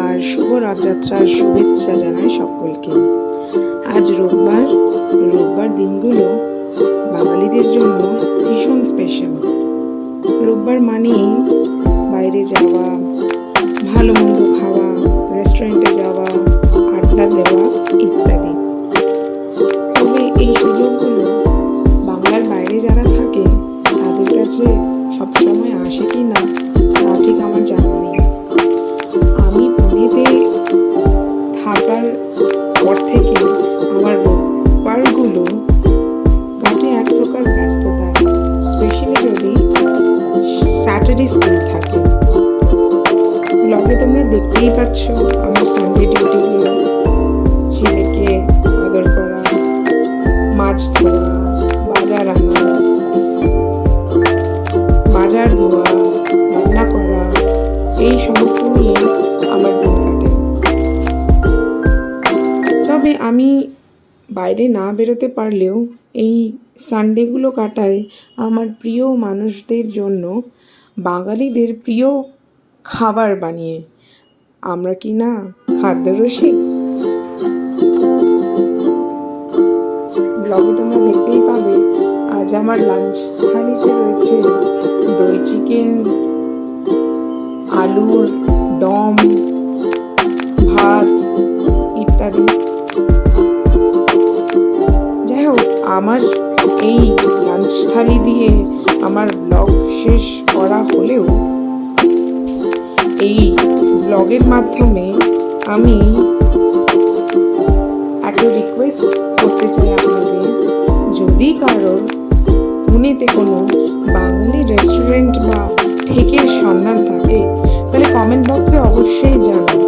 আর শুভ রথযাত্রার শুভেচ্ছা জানাই সকলকে। আজ রোববার দিনগুলো বাঙালিদের জন্য ভীষণ স্পেশাল। রোববার মানেই বাইরে যাওয়া, ভালো মন্দ খাওয়া, রেস্টুরেন্টে যাওয়া, আড্ডা দেওয়া ইত্যাদি। তবে এই সুযোগগুলো বাংলার বাইরে যারা থাকে তাদের কাছে সবসময় আসে কি না তা ঠিক আমার জানা নেই। আমি পুনেতে থাকার পর থেকে আমার রোববারগুলো কাটে এক প্রকার ব্যস্ততায়, স্পেশালি যদি স্যাটারডে স্কুল থাকে। ব্লগে তোমরা দেখতেই পাচ্ছ আমার সানডে ডিউটিগুলো। ছেলেকে আদর করা, মাছ ধোয়া, বাজার আনা, বাজার ধোয়া, রান্না করা, এই সমস্ত নিয়ে আমার দিন কাটে। তবে আমি বাইরে না বেরোতে পারলেও এই সানডেগুলো কাটাই আমার প্রিয় মানুষদের জন্য বাঙালিদের প্রিয় খাবার বানিয়ে। আমরা কি না খাদ্যরসিক? ব্লগে তোমরা দেখতেই পাবে আজ আমার লাঞ্চ থালিতে রয়েছে দই চিকেন, আলুর দম, ভাত ইত্যাদি। যাই হোক, আমার এই লাঞ্চ থালি দিয়ে আমার ব্লগ শেষ করা হলেও এই ব্লগের মাধ্যমে আমি একটা রিকোয়েস্ট করতে চাই আপনাদের, যদি কারোর পুনেতে কোনো বাঙালি রেস্টুরেন্ট বা ঠেকের সন্ধান থাকে তাহলে কমেন্ট বক্সে অবশ্যই জানাবেন।